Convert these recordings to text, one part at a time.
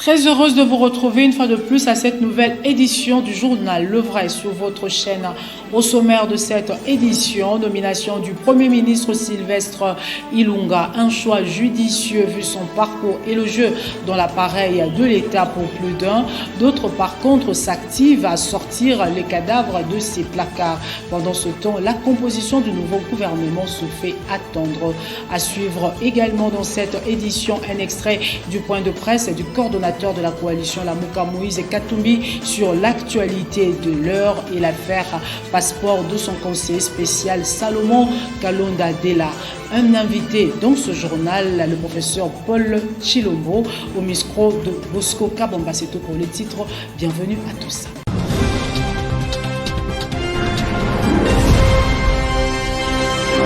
Très heureuse de vous retrouver une fois de plus à cette nouvelle édition du journal Le Vrai sur votre chaîne. Au sommaire de cette édition, nomination du Premier ministre Sylvestre Ilunga, un choix judicieux vu son parcours élogieux dans l'appareil de l'État pour plus d'un. D'autres par contre s'activent à sortir les cadavres de ces placards. Pendant ce temps, la composition du nouveau gouvernement se fait attendre. À suivre également dans cette édition un extrait du point de presse du coordonnateur de la coalition Lamuka Moïse Katumbi sur l'actualité de l'heure et l'affaire passeport de son conseiller spécial Salomon Kalonda Dela. Un invité dans ce journal, le professeur Paul Chilombo, au micro de Bosco Kabamba. C'est tout pour les titres. Bienvenue à tous.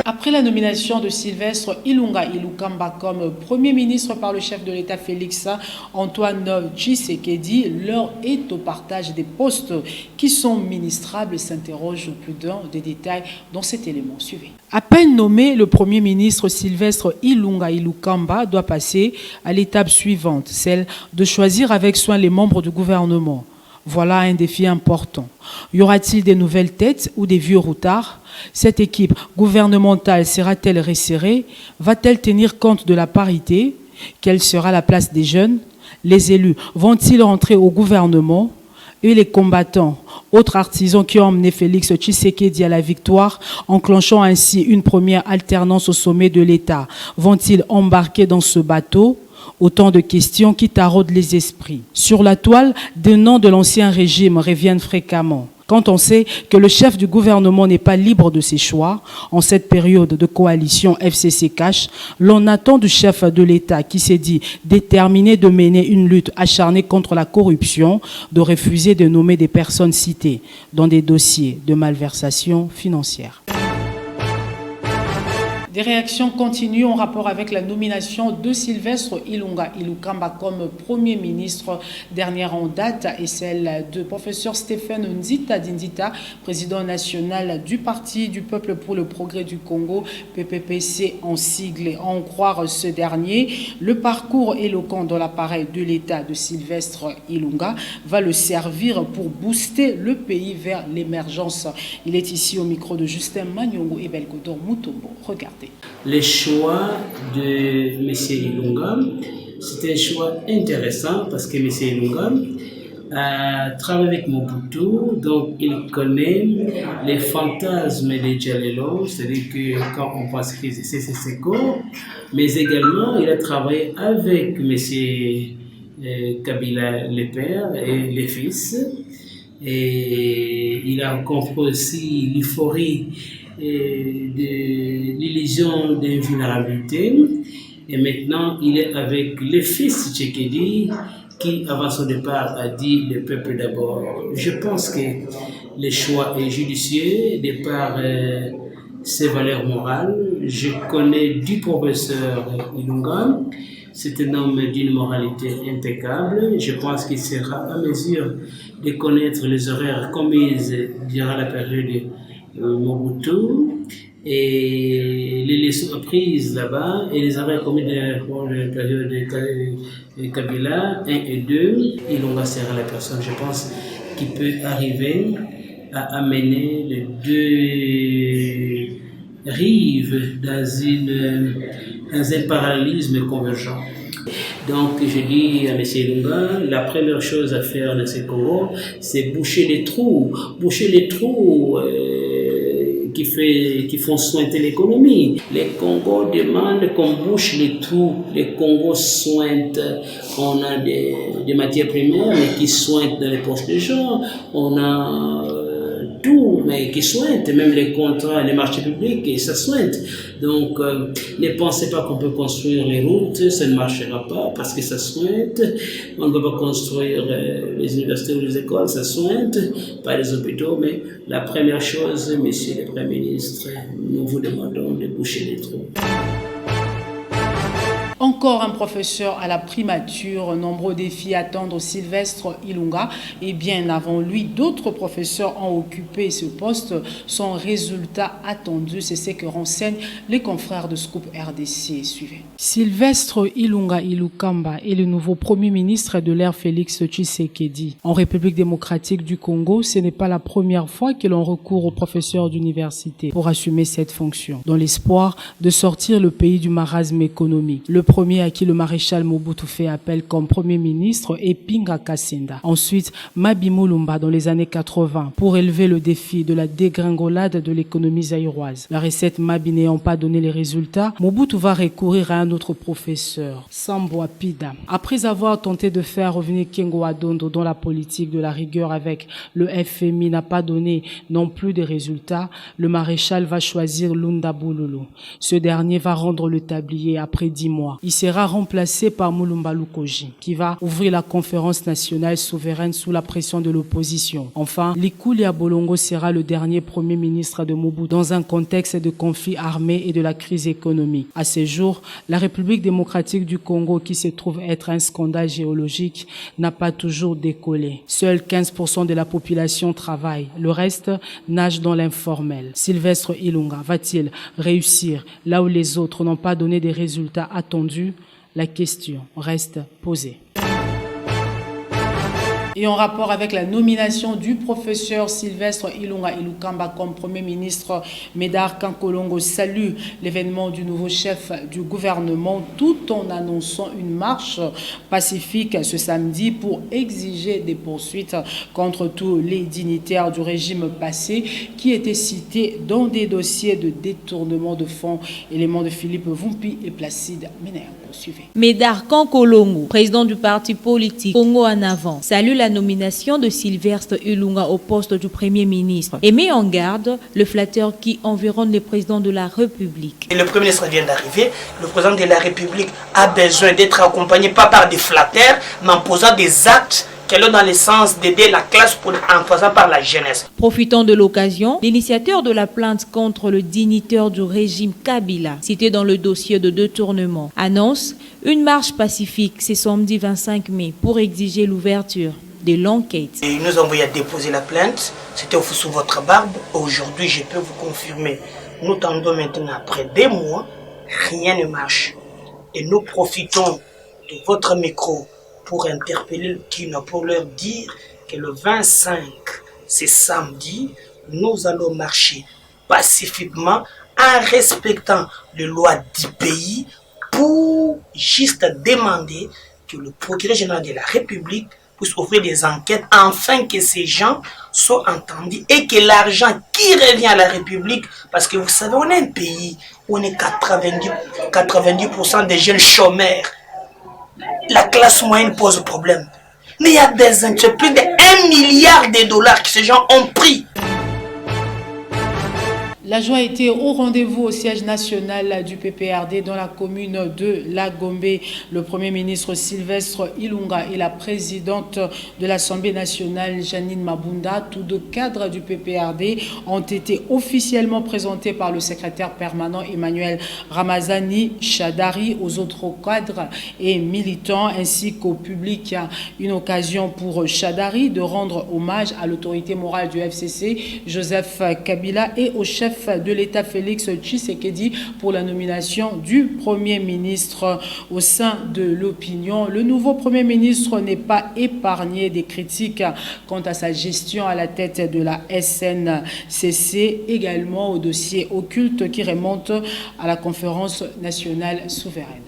Après la nomination de Sylvestre Ilunga Ilukamba comme Premier ministre par le chef de l'État Félix Antoine Tshisekedi, l'heure est au partage des postes qui sont ministrables. S'interroge plus d'un des détails dans cet élément. Suivez. À peine nommé, le Premier ministre Sylvestre Ilunga Ilukamba doit passer à l'étape suivante, celle de choisir avec soin les membres du gouvernement. Voilà un défi important. Y aura-t-il des nouvelles têtes ou des vieux routards? Cette équipe gouvernementale sera-t-elle resserrée? Va-t-elle tenir compte de la parité? Quelle sera la place des jeunes? Les élus vont-ils rentrer au gouvernement? Et les combattants, autres artisans qui ont emmené Félix Tshisekedi à la victoire, enclenchant ainsi une première alternance au sommet de l'État, vont-ils embarquer dans ce bateau? Autant de questions qui taraudent les esprits. Sur la toile, des noms de l'ancien régime reviennent fréquemment. Quand on sait que le chef du gouvernement n'est pas libre de ses choix, en cette période de coalition FCC-Cash, l'on attend du chef de l'État qui s'est dit déterminé de mener une lutte acharnée contre la corruption, de refuser de nommer des personnes citées dans des dossiers de malversation financière. Des réactions continuent en rapport avec la nomination de Sylvestre Ilunga Ilukamba comme Premier ministre. Dernière en date et celle de professeur Stéphane Nzita Dindita, président national du Parti du Peuple pour le Progrès du Congo, PPPC en sigle. À en croire ce dernier, le parcours éloquent dans l'appareil de l'État de Sylvestre Ilunga va le servir pour booster le pays vers l'émergence. Il est ici au micro de Justin Magnongo et Belgodor Mutombo. Regardez. Le choix de M. Ilunga, c'est un choix intéressant parce que M. Ilunga a travaillé avec Mobutu, donc il connaît les fantasmes des Djalelo, c'est-à-dire que quand on pense que c'est Seko, mais également il a travaillé avec M. Kabila le père et les fils, et il a compris aussi l'euphorie de l'illusion d'invulnérabilité. Et maintenant, il est avec le fils Tshisekedi qui, avant son départ, a dit le peuple d'abord. Je pense que le choix est judicieux de par ses valeurs morales. Je connais du professeur Ilunga. C'est un homme d'une moralité impeccable. Je pense qu'il sera à mesure de connaître les horaires commises durant la période Mobutu et les leçons apprises là-bas et les arrêts commis dans la période de Kabila 1 et 2. Ilunga sera la personne, je pense, qui peut arriver à amener les deux rives dans un parallélisme convergent. Donc, je dis à M. Ilunga, la première chose à faire dans ce Congo, c'est boucher les trous qui font sointer l'économie. Les Congos demandent qu'on bouche les trous. Les Congos sointent. On a des matières premières, mais qui sointent dans les poches des gens. On a tout, mais qui sointent. Même les contrats, les marchés publics, et ça sointe. Donc, ne pensez pas qu'on peut construire les routes. Ça ne marchera pas parce que ça sointe. On ne peut pas construire les universités ou les écoles. Ça sointe. Pas les hôpitaux, mais la première chose, Monsieur le Premier ministre, nous vous demandons de boucher les trous. Encore un professeur à la primature, nombreux défis attendent Sylvestre Ilunga et bien avant lui, d'autres professeurs ont occupé ce poste. Son résultat attendu, c'est ce que renseignent les confrères de Scoop RDC. Suivez. Sylvestre Ilunga Ilukamba est le nouveau premier ministre de l'ère Félix Tshisekedi. En République démocratique du Congo, ce n'est pas la première fois que l'on recourt aux professeurs d'université pour assumer cette fonction, dans l'espoir de sortir le pays du marasme économique. Le premier à qui le maréchal Mobutu fait appel comme premier ministre est Pinga Kasenda. Ensuite, Mabi Mulumba dans les années 80 pour élever le défi de la dégringolade de l'économie zaïroise. La recette Mabi n'ayant pas donné les résultats, Mobutu va recourir à un autre professeur, Sambo Apida. Après avoir tenté de faire revenir Kengo Adondo dans la politique de la rigueur avec le FMI n'a pas donné non plus de résultats, le maréchal va choisir Lunda Boulolo. Ce dernier va rendre le tablier après 10 mois. Il sera remplacé par Mulumba Lukoji, qui va ouvrir la conférence nationale souveraine sous la pression de l'opposition. Enfin, Likulia Bolongo sera le dernier premier ministre de Mobutu dans un contexte de conflit armé et de la crise économique. À ce jour, la République démocratique du Congo, qui se trouve être un scandale géologique, n'a pas toujours décollé. Seuls 15% de la population travaille. Le reste nage dans l'informel. Sylvestre Ilunga va-t-il réussir là où les autres n'ont pas donné des résultats attendus? La question reste posée. Et en rapport avec la nomination du professeur Sylvestre Ilunga Ilukamba comme Premier ministre, Médard Kankolongo salue l'événement du nouveau chef du gouvernement tout en annonçant une marche pacifique ce samedi pour exiger des poursuites contre tous les dignitaires du régime passé qui étaient cités dans des dossiers de détournement de fonds. Éléments de Philippe Vumpi et Placide Ménère. Suivez. Médard Kankolongo, président du parti politique Congo en avant, salue la nomination de Sylvestre Ilunga au poste du Premier ministre et met en garde le flatteur qui environne le président de la République. Et le Premier ministre vient d'arriver, le président de la République a besoin d'être accompagné pas par des flatteurs, mais en posant des actes qui allent dans le sens d'aider la classe en passant par la jeunesse. Profitant de l'occasion, l'initiateur de la plainte contre le dignitaire du régime Kabila, cité dans le dossier de détournement, annonce une marche pacifique ce samedi 25 mai pour exiger l'ouverture de l'enquête. Il nous a envoyé à déposer la plainte, c'était sous votre barbe. Aujourd'hui, je peux vous confirmer, nous tendons maintenant, après 2 mois, rien ne marche. Et nous profitons de votre micro pour interpeller le Kino, pour leur dire que le 25, c'est samedi, nous allons marcher pacifiquement en respectant les lois du pays pour juste demander que le procureur général de la République puisse ouvrir des enquêtes afin que ces gens soient entendus et que l'argent qui revient à la République, parce que vous savez, on est un pays où on est 90% des jeunes chômeurs. La classe moyenne pose problème. Mais il y a des intérêts, plus de 1 milliard de dollars que ces gens ont pris. La joie était au rendez-vous au siège national du PPRD dans la commune de Lagombe. Le Premier ministre Sylvestre Ilunga et la présidente de l'Assemblée nationale Janine Mabunda, tous deux cadres du PPRD, ont été officiellement présentés par le secrétaire permanent Emmanuel Ramazani Chadari aux autres cadres et militants ainsi qu'au public. Une occasion pour Chadari de rendre hommage à l'autorité morale du FCC, Joseph Kabila, et au chef de l'État Félix Tshisekedi pour la nomination du Premier ministre. Au sein de l'opinion, le nouveau Premier ministre n'est pas épargné des critiques quant à sa gestion à la tête de la SNCC, également au dossier occulte qui remonte à la conférence nationale souveraine.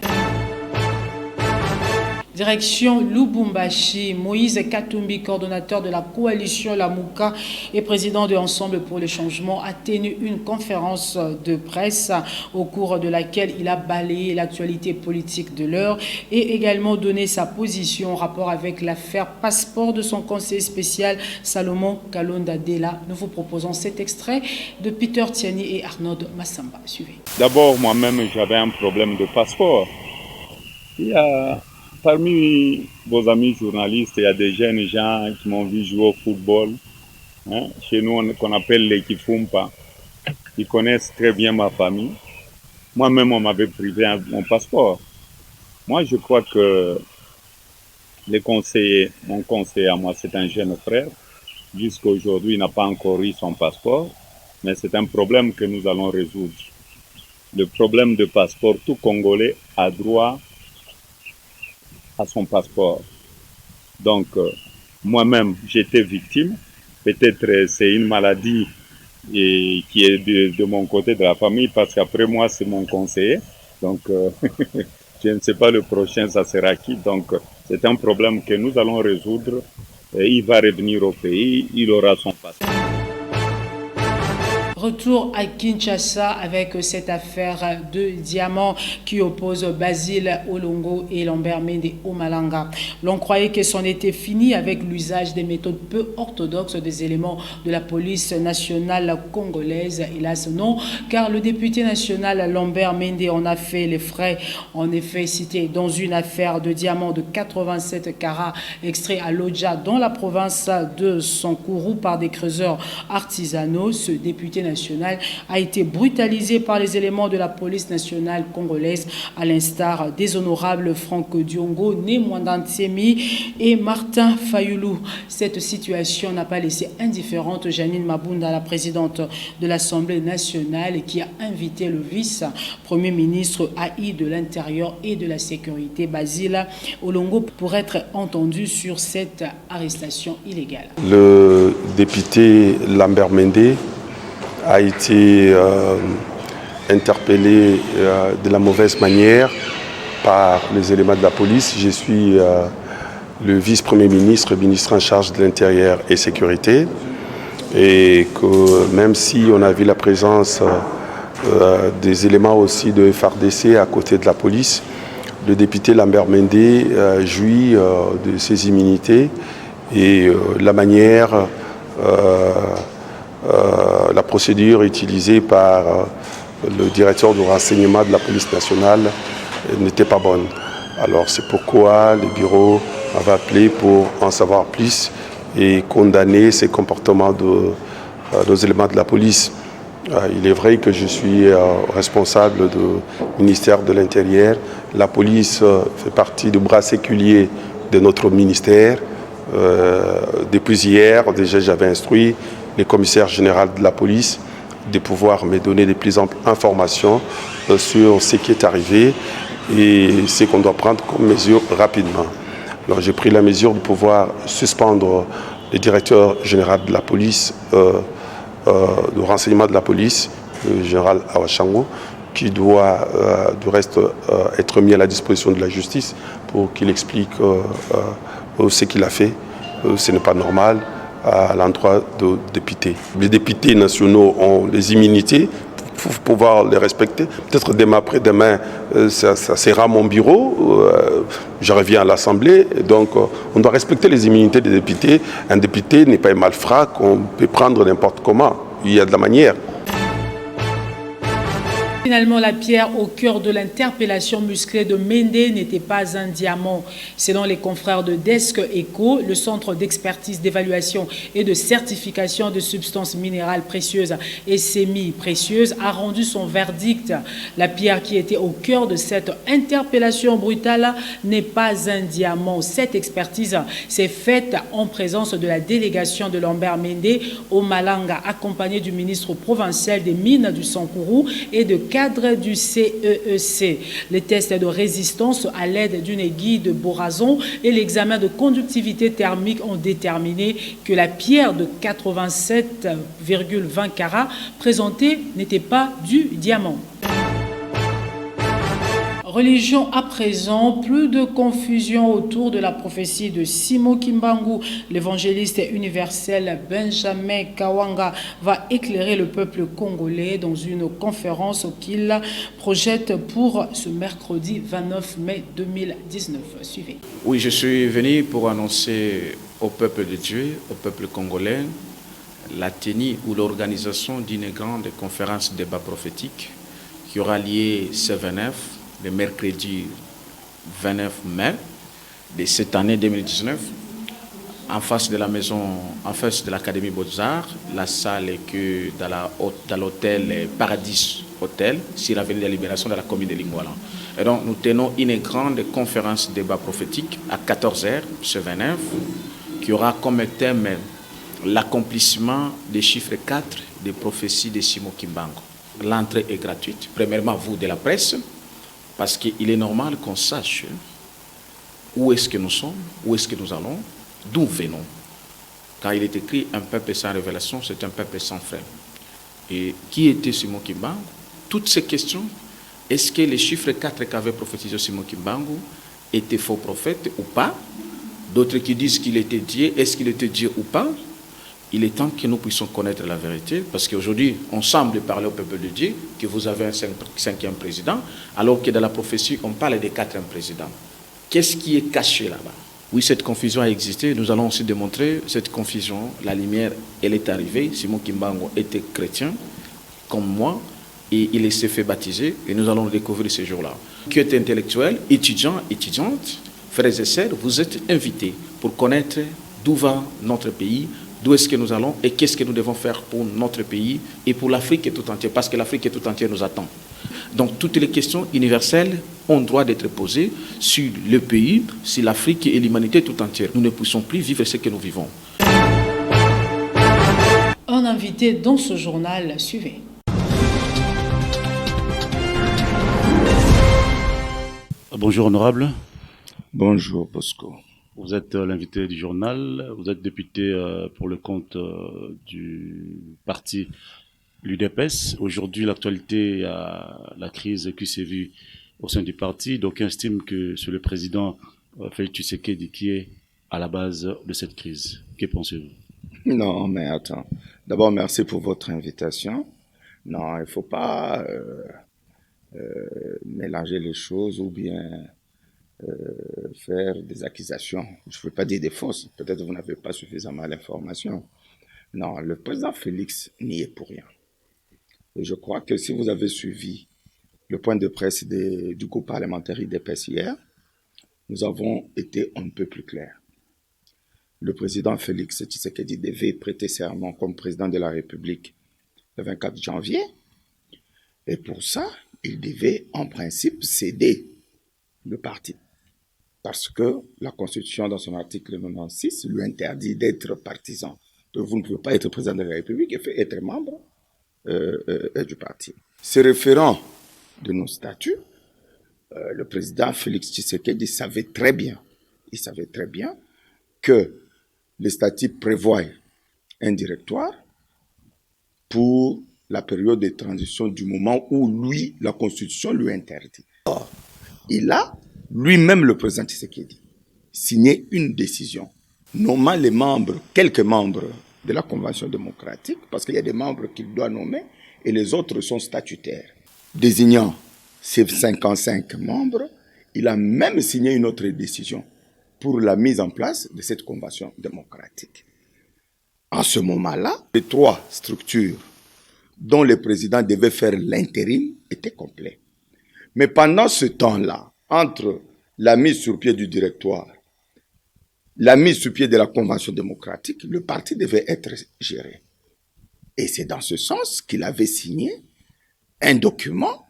Direction Lubumbashi, Moïse Katumbi, coordonnateur de la coalition Lamouka et président de Ensemble pour le changement, a tenu une conférence de presse au cours de laquelle il a balayé l'actualité politique de l'heure et également donné sa position en rapport avec l'affaire passeport de son conseiller spécial Salomon Kalonda Dela. Nous vous proposons cet extrait de Peter Tiani et Arnaud Massamba. Suivez. D'abord, moi-même, j'avais un problème de passeport. Parmi vos amis journalistes, il y a des jeunes gens qui m'ont vu jouer au football. Chez nous, qu'on appelle les Kifumpa. Ils connaissent très bien ma famille. Moi-même, on m'avait privé mon passeport. Moi, je crois que les conseillers, mon conseiller à moi, c'est un jeune frère. Jusqu'à aujourd'hui, il n'a pas encore eu son passeport, mais c'est un problème que nous allons résoudre. Le problème de passeport, tout Congolais a droit à son passeport. Donc, moi-même, j'étais victime. Peut-être c'est une maladie qui est de mon côté de la famille, parce qu'après moi, c'est mon conseiller. Donc, je ne sais pas le prochain, ça sera qui. Donc, c'est un problème que nous allons résoudre. Et il va revenir au pays, il aura son passeport. Retour à Kinshasa avec cette affaire de diamants qui oppose Basile Olongo et Lambert Mende Omalanga. L'on croyait que c'en était fini avec l'usage des méthodes peu orthodoxes des éléments de la police nationale congolaise. Hélas non, car le député national Lambert Mende en a fait les frais. En effet, cité dans une affaire de diamants de 87 carats extraits à Lodja dans la province de Sankourou par des creuseurs artisanaux, ce député national a été brutalisé par les éléments de la police nationale congolaise, à l'instar des honorables Franck Diongo, né Mwandantsemi et Martin Fayoulou. Cette situation n'a pas laissé indifférente Janine Mabunda, la présidente de l'Assemblée nationale, qui a invité le vice-premier ministre AI de l'Intérieur et de la Sécurité, Basile Olongo, pour être entendu sur cette arrestation illégale. Le député Lambert Mende a été interpellé de la mauvaise manière par les éléments de la police. Je suis le vice-premier ministre, ministre en charge de l'Intérieur et Sécurité. Et que même si on a vu la présence des éléments aussi de FARDC à côté de la police, le député Lambert Mende jouit de ses immunités et la manière... la procédure utilisée par le directeur du renseignement de la police nationale n'était pas bonne. Alors c'est pourquoi le bureau m'avait appelé pour en savoir plus et condamner ces comportements de nos éléments de la police. Il est vrai que je suis responsable du ministère de l'Intérieur. La police fait partie du bras séculier de notre ministère. Depuis hier, déjà j'avais instruit le commissaire général de la police de pouvoir me donner de plus amples informations sur ce qui est arrivé et ce qu'on doit prendre comme mesure rapidement. Alors j'ai pris la mesure de pouvoir suspendre le directeur général de la police, du renseignement de la police, le général Awachango, qui doit du reste être mis à la disposition de la justice pour qu'il explique ce qu'il a fait. Ce n'est pas normal à l'endroit de députés. Les députés nationaux ont les immunités pour pouvoir les respecter. Peut-être demain après-demain, ça sera mon bureau. Je reviens à l'Assemblée. Donc, on doit respecter les immunités des députés. Un député n'est pas un malfrat qu'on peut prendre n'importe comment. Il y a de la manière. Finalement, la pierre au cœur de l'interpellation musclée de Mende n'était pas un diamant. Selon les confrères de Desk Eco, le centre d'expertise, d'évaluation et de certification de substances minérales précieuses et semi-précieuses a rendu son verdict. La pierre qui était au cœur de cette interpellation brutale n'est pas un diamant. Cette expertise s'est faite en présence de la délégation de Lambert Mende Omalanga, accompagnée du ministre provincial des Mines du Sankourou et de cadre du CEEC. Les tests de résistance à l'aide d'une aiguille de borason et l'examen de conductivité thermique ont déterminé que la pierre de 87,20 carats présentée n'était pas du diamant. Religion à présent, plus de confusion autour de la prophétie de Simon Kimbangu. L'évangéliste universel Benjamin Kawanga va éclairer le peuple congolais dans une conférence qu'il projette pour ce mercredi 29 mai 2019. Suivez. Oui, je suis venu pour annoncer au peuple de Dieu, au peuple congolais, la tenue ou l'organisation d'une grande conférence débat prophétique qui aura lieu ce 29 le mercredi 29 mai de cette année 2019, en face de la maison, en face de l'Académie Beaux-Arts. La salle est que dans l'hôtel Paradis hôtel sur l'avenue de la Libération dans la commune de Lingouala. Et donc nous tenons une grande conférence débat prophétique à 14h ce 29 qui aura comme thème l'accomplissement des chiffres 4 des prophéties de Simon Kimbangu. L'entrée est gratuite, premièrement vous de la presse, parce qu'il est normal qu'on sache où est-ce que nous sommes, où est-ce que nous allons, d'où venons. Car il est écrit un peuple sans révélation, c'est un peuple sans frère. Et qui était Simon Kimbangu? Toutes ces questions, est-ce que les chiffres 4 qu'avait prophétisé Simon Kimbangu étaient faux prophètes ou pas? D'autres qui disent qu'il était Dieu, est-ce qu'il était Dieu ou pas? Il est temps que nous puissions connaître la vérité, parce qu'aujourd'hui, on semble parler au peuple de Dieu que vous avez un cinquième président, alors que dans la prophétie, on parle des 4e présidents. Qu'est-ce qui est caché là-bas? Oui, cette confusion a existé. Nous allons aussi démontrer cette confusion. La lumière, elle est arrivée. Simon Kimbangu était chrétien, comme moi, et il s'est fait baptiser, et nous allons le découvrir ce jour-là. Qui est intellectuel, étudiant, étudiante, frères et sœurs, vous êtes invités pour connaître d'où va notre pays, d'où est-ce que nous allons et qu'est-ce que nous devons faire pour notre pays et pour l'Afrique tout entière, parce que l'Afrique tout entière nous attend. Donc toutes les questions universelles ont droit d'être posées sur le pays, sur l'Afrique et l'humanité tout entière. Nous ne pouvons plus vivre ce que nous vivons. Un invité dans ce journal, suivez. Bonjour honorable. Bonjour Bosco. Vous êtes l'invité du journal, vous êtes député pour le compte du parti l'UDPS. Aujourd'hui, l'actualité, la crise qui s'est vue au sein du parti. D'aucuns estiment que c'est le président Félix Tshisekedi qui est à la base de cette crise. Que pensez-vous? Non, mais attends. D'abord, merci pour votre invitation. Non, il ne faut pas mélanger les choses ou bien faire des accusations. Je ne veux pas dire des fausses. Peut-être que vous n'avez pas suffisamment l'information. Non, le président Félix n'y est pour rien. Et je crois que si vous avez suivi le point de presse du groupe parlementaire IDPS hier, nous avons été un peu plus clairs. Le président Félix Tshisekedi devait prêter serment comme président de la République le 24 janvier. Et pour ça, il devait en principe céder le parti. Parce que la Constitution, dans son article 96, lui interdit d'être partisan. Donc vous ne pouvez pas être président de la République et être membre du parti. Se référant de nos statuts, le président Félix Tshisekedi savait très bien que les statuts prévoient un directoire pour la période de transition du moment où lui, la Constitution lui interdit. Or, il a lui-même, le président Tshisekedi, signé une décision nommant les membres, quelques membres de la Convention démocratique, parce qu'il y a des membres qu'il doit nommer et les autres sont statutaires. Désignant ces 55 membres, il a même signé une autre décision pour la mise en place de cette Convention démocratique. En ce moment-là, les 3 structures dont le président devait faire l'intérim étaient complets. Mais pendant ce temps-là, entre la mise sur pied du directoire, la mise sur pied de la Convention démocratique, le parti devait être géré. Et c'est dans ce sens qu'il avait signé un document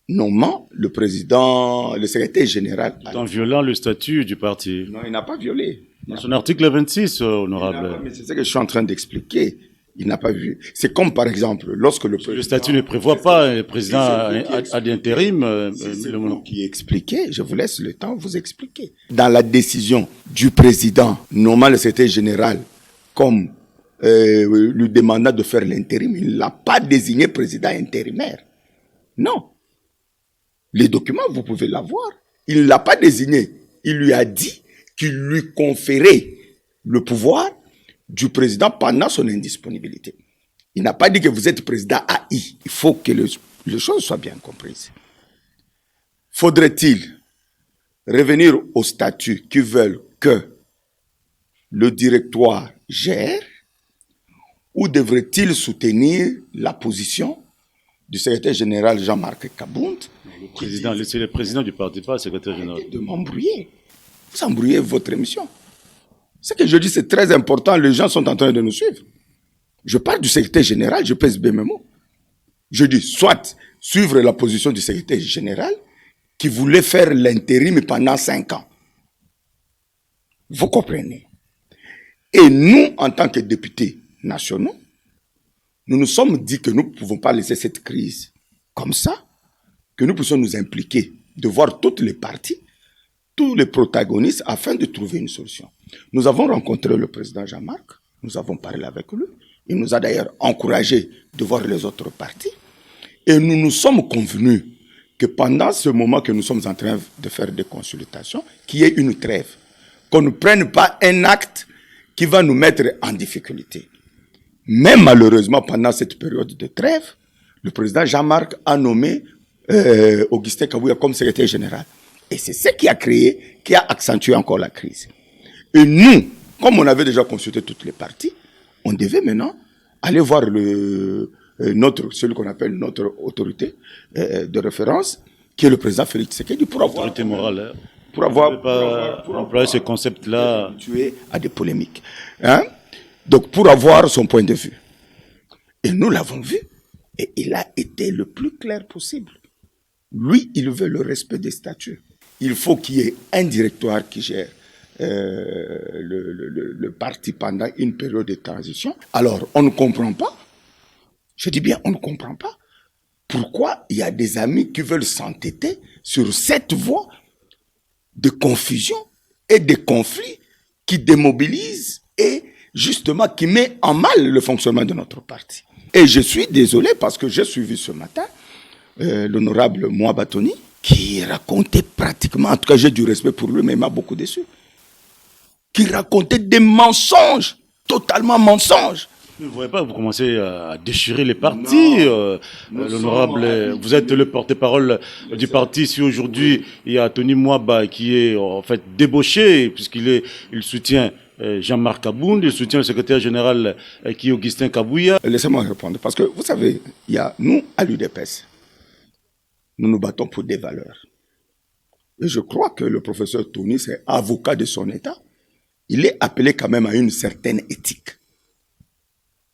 nommant le président, le secrétaire général. En violant le statut du parti. Non, il n'a pas violé. Dans son article 26, honorable. Mais c'est ce que je suis en train d'expliquer. Il n'a pas vu. C'est comme par exemple, lorsque le président... Le statut ne prévoit pas, le président a d'intérim. C'est vous qui expliquez, je vous laisse le temps de vous expliquer. Dans la décision du président nommant le secrétaire général comme lui demandant de faire l'intérim, il ne l'a pas désigné président intérimaire. Non. Les documents, vous pouvez l'avoir. Il ne l'a pas désigné. Il lui a dit qu'il lui conférait le pouvoir du président pendant son indisponibilité. Il n'a pas dit que vous êtes président AI. Il faut que les choses soient bien comprises. Faudrait-il revenir au statut qui veulent que le directoire gère ou devrait-il soutenir la position du secrétaire général Jean-Marc Kabound? C'est le président du parti, pas le secrétaire général. De m'embrouiller. Vous embrouillez votre émission. Ce que je dis, c'est très important. Les gens sont en train de nous suivre. Je parle du secrétaire général, je pèse bien mes mots. Je dis, soit suivre la position du secrétaire général qui voulait faire l'intérim pendant 5 ans. Vous comprenez? Et nous, en tant que députés nationaux, nous nous sommes dit que nous ne pouvons pas laisser cette crise comme ça, que nous puissions nous impliquer, de voir toutes les parties, tous les protagonistes, afin de trouver une solution. Nous avons rencontré le président Jean-Marc, nous avons parlé avec lui, il nous a d'ailleurs encouragé de voir les autres parties, et nous nous sommes convenus que pendant ce moment que nous sommes en train de faire des consultations, qu'il y ait une trêve, qu'on ne prenne pas un acte qui va nous mettre en difficulté. Mais malheureusement, pendant cette période de trêve, le président Jean-Marc a nommé Augustin Kabouya comme secrétaire général. Et c'est ce qui a accentué encore la crise. Et nous, comme on avait déjà consulté toutes les parties, on devait maintenant aller voir celui qu'on appelle notre autorité de référence, qui est le président Félix Tshisekedi, pour avoir... Autorité morale, hein. Pour avoir employer ce concept-là. Tué à des polémiques. Hein? Donc, pour avoir son point de vue. Et nous l'avons vu. Et il a été le plus clair possible. Lui, il veut le respect des statuts. Il faut qu'il y ait un directoire qui gère le parti pendant une période de transition. Alors, on ne comprend pas. Je dis bien, on ne comprend pas. Pourquoi il y a des amis qui veulent s'entêter sur cette voie de confusion et de conflits qui démobilisent et justement qui met en mal le fonctionnement de notre parti. Et je suis désolé parce que j'ai suivi ce matin l'honorable Mouaba Tony qui racontait pratiquement, en tout cas j'ai du respect pour lui mais il m'a beaucoup déçu, qui racontait des mensonges, totalement mensonges. Vous ne voyez pas, vous commencez à déchirer les partis. L'honorable, vous êtes le porte-parole du parti. Si aujourd'hui il y a Tony Mouaba qui est en fait débauché puisqu'il soutient Jean-Marc Kabound, il soutient le secrétaire général qui est Augustin Kabouya. Laissez-moi répondre parce que vous savez, nous à l'UDPS, nous nous battons pour des valeurs. Et je crois que le professeur Tony, c'est avocat de son État. Il est appelé quand même à une certaine éthique,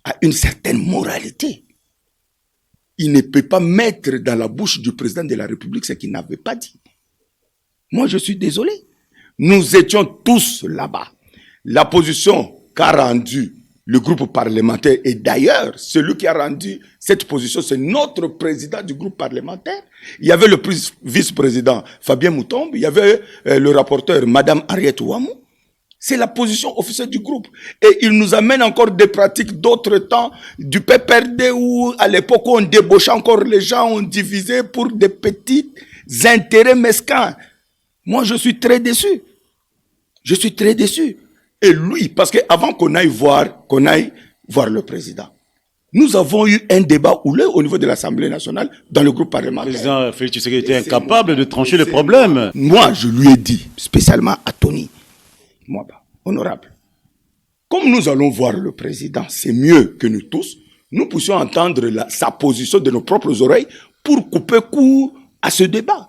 à une certaine moralité. Il ne peut pas mettre dans la bouche du président de la République ce qu'il n'avait pas dit. Moi, je suis désolé. Nous étions tous là-bas. La position qu'a rendue le groupe parlementaire, et d'ailleurs, celui qui a rendu cette position, c'est notre président du groupe parlementaire. Il y avait le vice-président Fabien Moutombe, il y avait le rapporteur Madame Henriette Ouamou. C'est la position officielle du groupe. Et il nous amène encore des pratiques d'autres temps, du PPRD où, à l'époque, on débauchait encore les gens, on divisait pour des petits intérêts mesquins. Moi, je suis très déçu. Je suis très déçu. Et lui, parce qu'avant qu'on aille voir le président, nous avons eu un débat houleux au niveau de l'Assemblée nationale dans le groupe parlementaire. Le président Félix Tshisekedi était incapable de trancher le problème. Moi, je lui ai dit, spécialement à Tony, moi, honorable, comme nous allons voir le président, c'est mieux que nous tous, nous puissions entendre sa position de nos propres oreilles pour couper court à ce débat.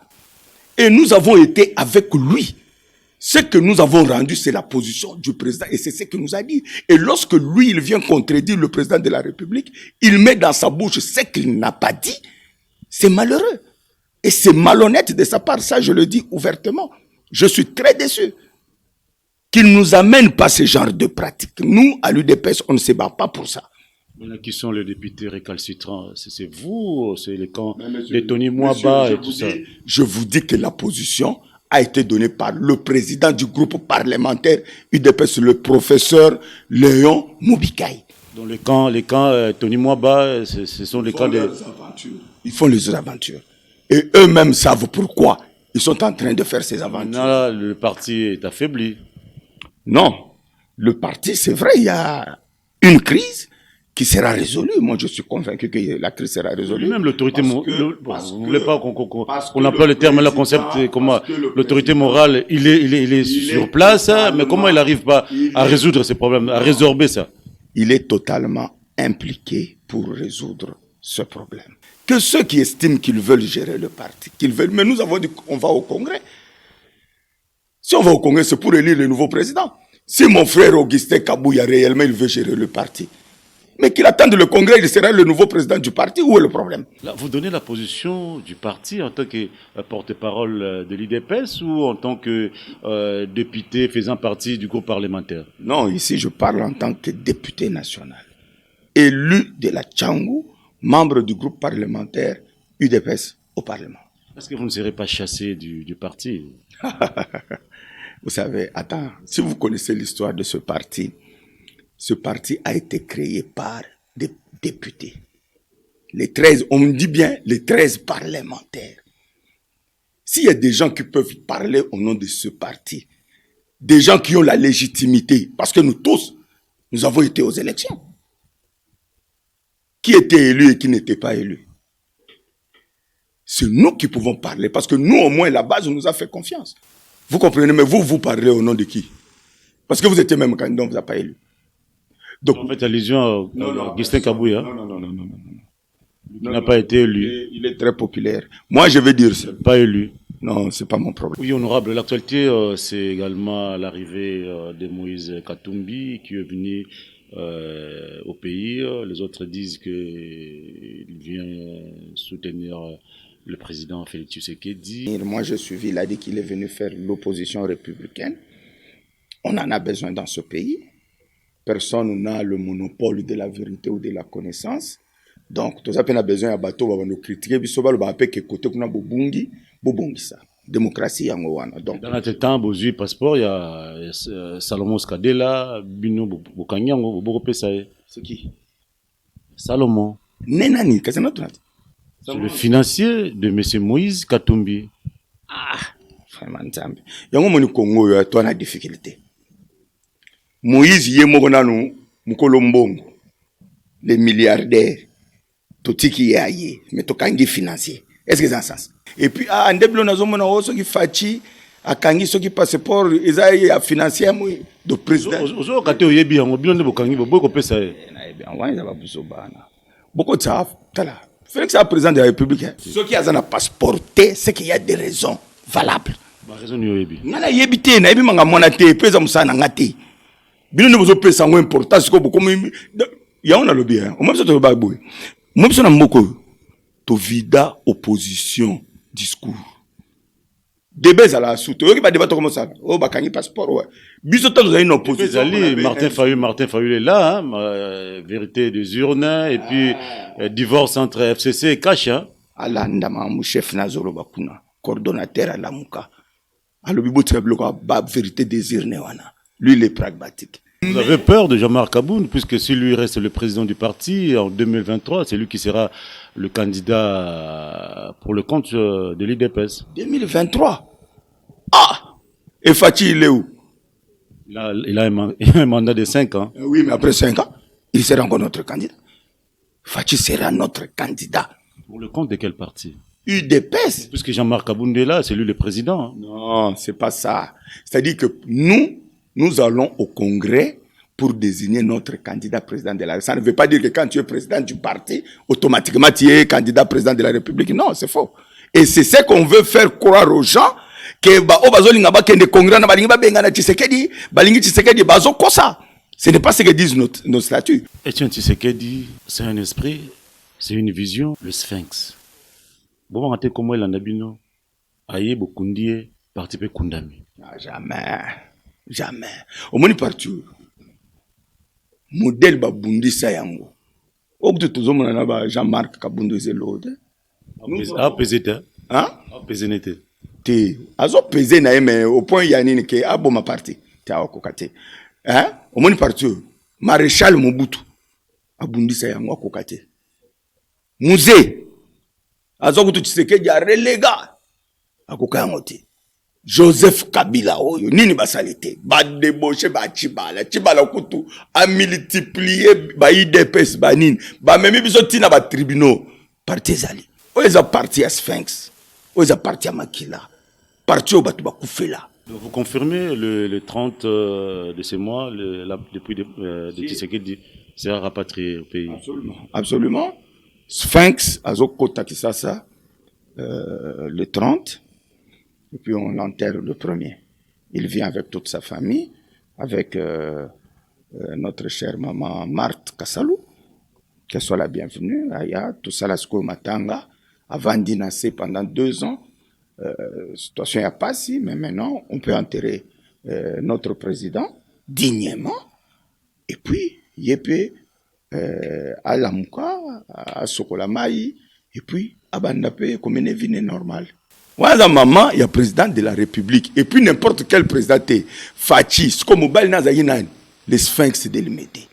Et nous avons été avec lui. Ce que nous avons rendu, c'est la position du président et c'est ce qu'il nous a dit. Et lorsque lui, il vient contredire le président de la République, il met dans sa bouche ce qu'il n'a pas dit. C'est malheureux. Et c'est malhonnête de sa part. Ça, je le dis ouvertement. Je suis très déçu qu'il ne nous amène pas ce genre de pratique. Nous, à l'UDPS, on ne se bat pas pour ça. Qui sont les députés récalcitrants? C'est vous, c'est les camps de Tony Mouaba et tout ça. Je vous dis que la position a été donnée par le président du groupe parlementaire UDPS, le professeur Léon Moubikaï. Donc les camps Tony Mouaba, ce sont les camps de... Ils font les aventures. Et eux-mêmes savent pourquoi ils sont en train de faire ces aventures. Là, le parti est affaibli. Non. Le parti, c'est vrai, il y a une crise qui sera résolue. Moi, je suis convaincu que la crise sera résolue. Même l'autorité morale, vous ne voulez pas qu'on emploie le terme, le concept, comment l'autorité morale, il est sur place, mais comment il n'arrive pas à résoudre ces problèmes, à résorber ça? Il est totalement impliqué pour résoudre ce problème. Que ceux qui estiment qu'ils veulent gérer le parti, mais nous avons dit qu'on va au Congrès. Si on va au Congrès, c'est pour élire le nouveau président. Si mon frère Augustin Kabouya réellement il veut gérer le parti, Mais qu'il attende le Congrès, il sera le nouveau président du parti. Où est le problème? Là, vous donnez la position du parti en tant que porte-parole de l'IDPS ou en tant que député faisant partie du groupe parlementaire? Non, ici je parle en tant que député national, élu de la Tchangou, membre du groupe parlementaire UDPS au Parlement. Est-ce que vous ne serez pas chassé du parti? Vous savez, attends, si vous connaissez l'histoire de ce parti a été créé par des députés. Les 13, on me dit bien les 13 parlementaires. S'il y a des gens qui peuvent parler au nom de ce parti, des gens qui ont la légitimité, parce que nous tous, nous avons été aux élections. Qui était élu et qui n'était pas élu? C'est nous qui pouvons parler, parce que nous, au moins, la base nous a fait confiance. Vous comprenez, mais vous parlez au nom de qui? Parce que vous étiez même candidat, on ne vous a pas élu. Donc, en fait, allusion à Augustin Kabouya. Non. Il n'a pas été élu. Il est très populaire. Moi, je vais dire ça. Pas élu. Non, c'est pas mon problème. Oui, honorable. L'actualité, c'est également l'arrivée de Moïse Katumbi qui est venu au pays. Les autres disent qu'il vient soutenir le président Félix Tshisekedi. Moi, je suis, il a dit qu'il est venu faire l'opposition républicaine. On en a besoin dans ce pays. Personne n'a le monopole de la vérité ou de la connaissance. Donc, tout ça, on a besoin d'un bateau pour nous critiquer. Puis, on va que côté qu'on a bobungi ça. Démocratie en Owana. Donc, dans notre temps, Bozu passeport, il y a Salomon Skadela, Bino Bokanyango, Bokopesa. C'est qui? Salomon. Nenani, qu'est-ce que c'est? C'est le financier de M. Moïse Katumbi. Ah, vraiment, il y a un moment au Congo, il y a une difficulté. Moïse yé mogonanu mukolombongo les milliardaires totiki yaye mais tokangi financier. Est-ce que ça a un sens? Et puis en début nazo mona oso ki fachi akangi soki passeport ezaye ya financier de président. Ozo kate oyebi yango bilonde bokangi boko pesa e. Na yebi anwa za ba buso bana. Boko tsa tala. Félix est président de la République. Ceux qui ont un passeport, c'est qu'il y a des raisons valables. Ma raison ni oyebi. Nana yebi te na yebi manga mona te pesa musana ngati. Bino ne vous pesa ngo importance ko beaucoup ya on a le bien. On m'a besoin de ba boy. Moi besoin na mboko to vida opposition discours. Débat à la soute. Yo ki ba débat comme ça. Oh ba kangi passeport ouais. Biso to nous a une opposition. Martin Fayulu est là hein, vérité des urnes et puis divorce entre FCC et Cash hein. Alanda ma mu chef Nazoro bakuna, coordonnateur à la Muka. Alors bibo trebloka ba vérité des urnes wana. Lui il est pragmatique. Vous avez peur de Jean-Marc Kaboun, puisque si lui reste le président du parti en 2023, c'est lui qui sera le candidat pour le compte de l'IDPS. 2023 Ah Et Fachi, il est où? Il a un mandat de 5 ans. Oui, mais après 5 ans, il sera encore notre candidat. Fachi sera notre candidat. Pour le compte de quel parti? UDPS. Puisque Jean-Marc Kaboun est là, c'est lui le président. Hein. Non, c'est pas ça. C'est-à-dire que nous allons au Congrès pour désigner notre candidat président de la République. Ça ne veut pas dire que quand tu es président du parti, automatiquement tu es candidat président de la République. Non, c'est faux. Et c'est ce qu'on veut faire croire aux gens que ce n'est pas ce que disent nos statuts. Etienne Tshisekedi, c'est un esprit, c'est une vision, le sphinx. Bon, on a comment il en a bino, aïe, bokundie, parti pe kundami. Jamais. Au moins, partout. Modèle Babundi Sayango. Au bout de tout le monde, Jean-Marc Kabundo Zelode. Ah, pesé, hein? Ah, pesé n'était. Te. Azo pesé na mais au point yanini ke abo ma parti. Te akokate. Hein? Au moins, partout. Maréchal Mobutu. Abundi Sayango akokate. Musée. Azo kutu Tshisekedi a reléga. Akokayangote. Joseph Kabila oyo nini basalite ba débauché ba Chibala kutu a multiplié ba IDPS ba nini ba memi biso tina ba tribunaux parti zali oza parti à Sphinx oza parti à Makila parti au batu ba kufela. Vous confirmez le 30 de ce mois depuis de Tshisekedi sera rapatrié au pays? Absolument. Sphinx azokota Kisasa le 30. Et puis on l'enterre le 1er. Il vient avec toute sa famille, avec notre chère maman Marthe Kassalou, qu'elle soit la bienvenue. Aya, tout ça, la Matanga, avant d'inasser pendant 2 ans. Situation n'a pas si, mais maintenant, on peut enterrer notre président dignement. Et puis, Yépe, à Lamouka, à Sokolamaï, et puis, à Bandapé, comme une vie normale. Voilà, maman, il y a président de la République. Et puis, n'importe quel président, Fachi, c'est comme le sphinx de l'Imédé,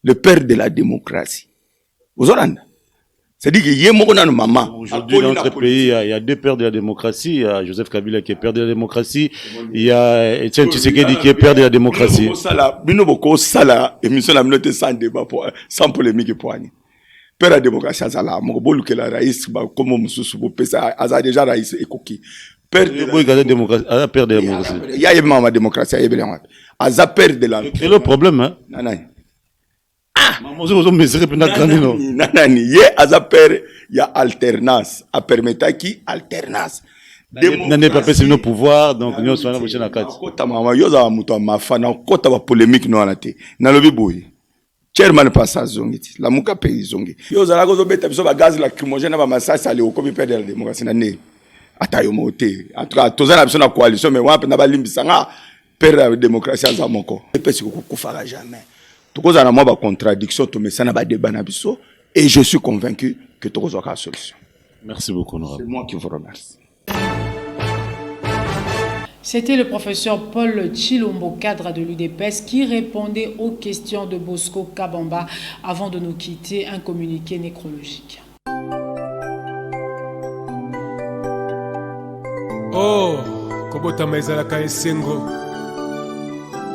le père de la démocratie. Vous avez c'est-à-dire qu'il y a un maman. Aujourd'hui, dans notre pays, il y a 2 pères de la démocratie. Il y a Joseph Kabila qui est père de la démocratie. Il y a Etienne Tshisekedi qui est père de la démocratie. Sans débat, sans polémique pour Annie. Père de la démocratie, la raïs, comme ça, déjà raïs et coquille. Père de la démocratie. Il y a une démocratie, il y a père de la. C'est le problème, hein? Il y a alternance. A permettre qui alternance. N'en pas passé nos pouvoirs, donc nous sommes à la carte. Polémique non à chairman passa zongi la muka pays zongi. Yo zala ko zobeta biso ba gaz lacrymogène ba massage ali ko perdre la démocratie na ne. Ata yo moté. En tout cas, tozana biso na coalition mais wa pena ba limbisa nga perdre la démocratie za moko. Epesi ko kufara jamais. Tokozana mo ba contradiction to mesana ba débat na biso et je suis convaincu que tokozaka la solution. Merci beaucoup honorable. C'est moi qui vous remercie. C'était le professeur Paul Tshilombo, cadre de l'UDPS, qui répondait aux questions de Bosco Kabamba avant de nous quitter. Un communiqué nécrologique. Oh, kobota maizalaka esengo.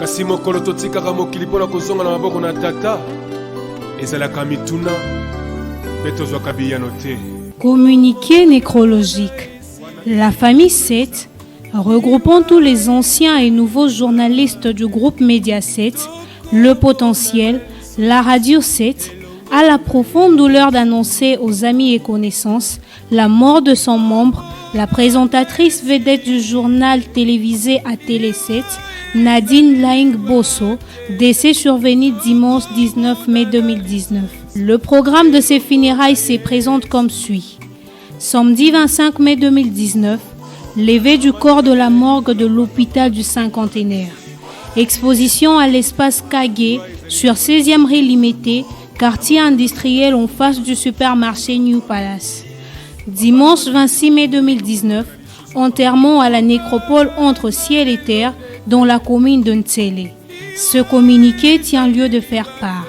Kasi mokolo totikaka mokili mpona kozonga na maboko na tata. Ezalaka mituna, mpe tozwaka biyano te. Communiqué nécrologique. La famille 7, regroupant tous les anciens et nouveaux journalistes du groupe Média 7, Le Potentiel, la Radio 7, a la profonde douleur d'annoncer aux amis et connaissances la mort de son membre, la présentatrice vedette du journal télévisé à Télé 7, Nadine Laing Bosso, décès survenu dimanche 19 mai 2019. Le programme de ses funérailles se présente comme suit. Samedi 25 mai 2019, levée du corps de la morgue de l'hôpital du Cinquantenaire. Exposition à l'espace Kagé sur 16e rue Limité, quartier industriel en face du supermarché New Palace. Dimanche 26 mai 2019, enterrement à la nécropole entre ciel et terre dans la commune de Ntsele. Ce communiqué tient lieu de faire part.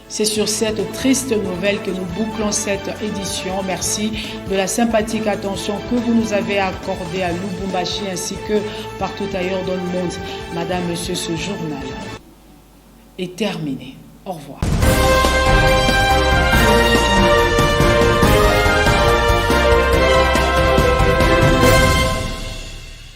C'est sur cette triste nouvelle que nous bouclons cette édition. Merci de la sympathique attention que vous nous avez accordée à Lubumbashi ainsi que partout ailleurs dans le monde. Madame, Monsieur, ce journal est terminé. Au revoir.